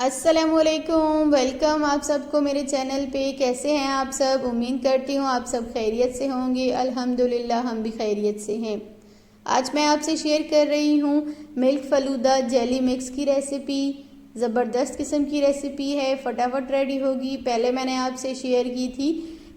अस्सलामुअलैकुम, वेलकम आप सबको मेरे चैनल पे। कैसे हैं आप सब? उम्मीद करती हूँ आप सब खैरियत से होंगे। अल्हम्दुलिल्लाह हम भी खैरियत से हैं। आज मैं आपसे शेयर कर रही हूँ मिल्क फ़लूदा जेली मिक्स की रेसिपी। ज़बरदस्त किस्म की रेसिपी है, फटाफट रेडी होगी। पहले मैंने आपसे शेयर की थी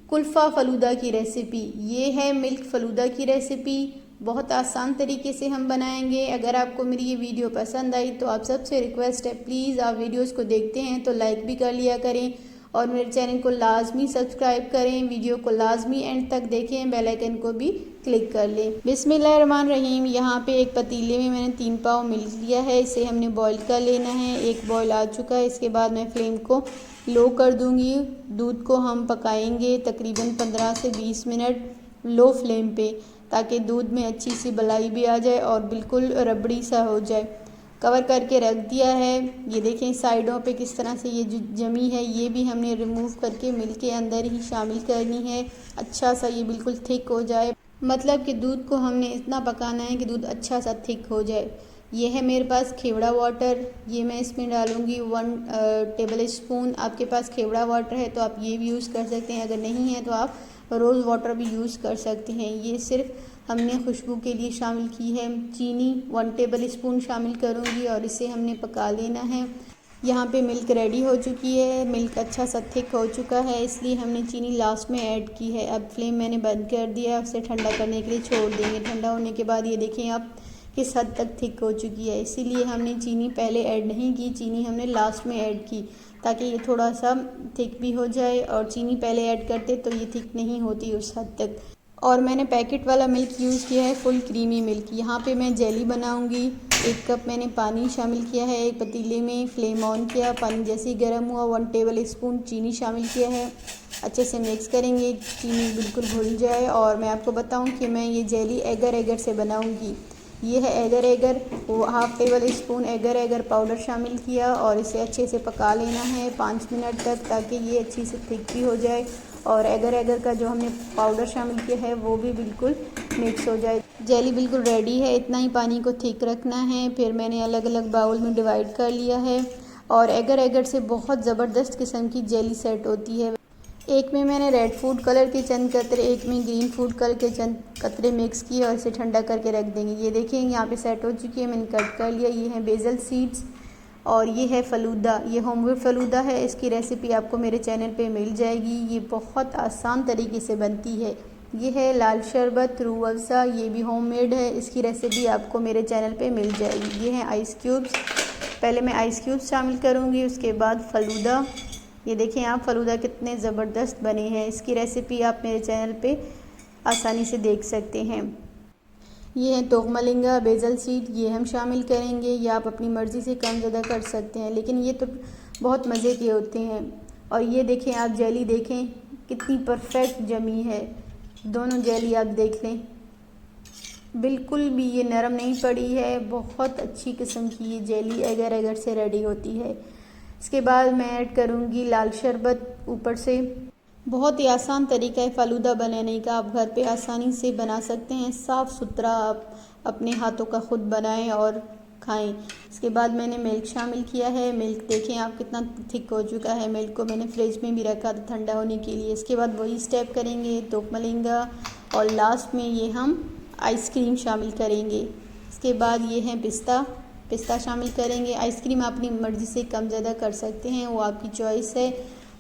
कुल्फ़ा फ़लूदा की रेसिपी। ये है मिल्क फ़लूदा की रेसिपी। बहुत आसान तरीके से हम बनाएंगे। अगर आपको मेरी ये वीडियो पसंद आई तो आप सबसे रिक्वेस्ट है, प्लीज़ आप वीडियोस को देखते हैं तो लाइक भी कर लिया करें और मेरे चैनल को लाजमी सब्सक्राइब करें। वीडियो को लाजमी एंड तक देखें, बेल आइकन को भी क्लिक कर लें। बिस्मिल्लाहिर्रहमानिर्रहीम। यहाँ पे एक पतीले में मैंने 3 पाव मिल्क लिया है, इसे हमने बॉईल कर लेना है। एक बॉईल आ चुका है। इसके बाद मैं फ्लेम को लो कर दूँगी। दूध को हम पकाएंगे तकरीबन 15 से 20 मिनट लो फ्लेम पे, ताकि दूध में अच्छी सी मलाई भी आ जाए और बिल्कुल रबड़ी सा हो जाए। कवर करके रख दिया है। ये देखें साइडों पे किस तरह से ये जो जमी है, ये भी हमने रिमूव करके मिल्क के अंदर ही शामिल करनी है। अच्छा सा ये बिल्कुल थिक हो जाए, मतलब कि दूध को हमने इतना पकाना है कि दूध अच्छा सा थिक हो जाए। ये है मेरे पास खेवड़ा वाटर, ये मैं इसमें डालूँगी 1 टेबल स्पून। आपके पास खेवड़ा वाटर है तो आप ये भी यूज़ कर सकते हैं, अगर नहीं है तो आप रोज़ वाटर भी यूज़ कर सकते हैं। ये सिर्फ हमने खुशबू के लिए शामिल की है। चीनी 1 टेबल स्पून शामिल करूँगी और इसे हमने पका लेना है। यहाँ पे मिल्क रेडी हो चुकी है, मिल्क अच्छा सा थिक हो चुका है, इसलिए हमने चीनी लास्ट में ऐड की है। अब फ्लेम मैंने बंद कर दिया, उसे ठंडा करने के लिए छोड़ देंगे। ठंडा होने के बाद ये देखें आप किस हद तक थिक हो चुकी है। इसीलिए हमने चीनी पहले ऐड नहीं की, चीनी हमने लास्ट में ऐड की ताकि ये थोड़ा सा थिक भी हो जाए। और चीनी पहले ऐड करते तो ये थिक नहीं होती उस हद तक। और मैंने पैकेट वाला मिल्क यूज़ किया है, फुल क्रीमी मिल्क। यहाँ पे मैं जेली बनाऊंगी। 1 कप मैंने पानी शामिल किया है एक पतीले में, फ्लेम ऑन किया, पानी जैसे ही गर्म हुआ 1 टेबल स्पून चीनी शामिल किया है। अच्छे से मिक्स करेंगे, चीनी बिल्कुल घुल जाए। और मैं आपको बताऊं कि मैं ये जेली एगर एगर से बनाऊंगी। ये है एगर एगर, वो 1/2 tablespoon agar agar powder शामिल किया और इसे अच्छे से पका लेना है 5 मिनट तक, ताकि ये अच्छी से थिक भी हो जाए और एगर एगर का जो हमने पाउडर शामिल किया है वो भी बिल्कुल मिक्स हो जाए। जेली बिल्कुल रेडी है, इतना ही पानी को थिक रखना है। फिर मैंने अलग अलग बाउल में डिवाइड कर लिया है और एगर एगर से बहुत ज़बरदस्त किस्म की जेली सेट होती है। एक में मैंने रेड फूड कलर के चंद कतरे, एक में ग्रीन फूड कलर के चंद कतरे मिक्स किए और इसे ठंडा करके रख देंगे। ये देखिए यहाँ पे सेट हो चुकी है, मैंने कट कर लिया। ये है बेसल सीड्स और ये है फ़लूदा, ये होममेड फ़लूदा है। इसकी रेसिपी आपको मेरे चैनल पे मिल जाएगी। ये बहुत आसान तरीके से बनती है। ये है लाल शरबत रूह अफ़ज़ा, ये भी होममेड है। इसकी रेसिपी आपको मेरे चैनल पे मिल जाएगी। ये हैं आइस क्यूब्स, पहले मैं आइस क्यूब्स शामिल करूँगी, उसके बाद फ़लूदा। ये देखें आप फ़लूदा कितने ज़बरदस्त बने हैं। इसकी रेसिपी आप मेरे चैनल पे आसानी से देख सकते हैं। ये है तोगमलिंगा बेसल सीड, ये हम शामिल करेंगे। ये आप अपनी मर्ज़ी से कम ज़्यादा कर सकते हैं, लेकिन ये तो बहुत मज़े के होते हैं। और ये देखें आप जेली देखें कितनी परफेक्ट जमी है। दोनों जेली आप देख लें, बिल्कुल भी ये नरम नहीं पड़ी है। बहुत अच्छी किस्म की ये जेली एगर एगर से रेडी होती है। इसके बाद मैं ऐड करूँगी लाल शरबत ऊपर से। बहुत ही आसान तरीका है फ़लूदा बनाने का, आप घर पे आसानी से बना सकते हैं। साफ़ सुथरा आप अपने हाथों का ख़ुद बनाएं और खाएं। इसके बाद मैंने मिल्क शामिल किया है। मिल्क देखें आप कितना थिक हो चुका है। मिल्क को मैंने फ्रिज में भी रखा था ठंडा होने के लिए। इसके बाद वही स्टेप करेंगे, तोगमलिंगा और लास्ट में ये हम आइसक्रीम शामिल करेंगे। इसके बाद ये है पिस्ता शामिल करेंगे। आइसक्रीम आप अपनी मर्ज़ी से कम ज़्यादा कर सकते हैं, वो आपकी चॉइस है।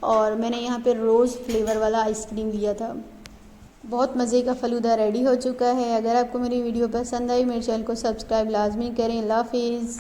और मैंने यहाँ पे रोज़ फ्लेवर वाला आइसक्रीम लिया था। बहुत मज़े का फ़लूदा रेडी हो चुका है। अगर आपको मेरी वीडियो पसंद आई, मेरे चैनल को सब्सक्राइब लाजमी करें। अल्लाह हाफ़िज़।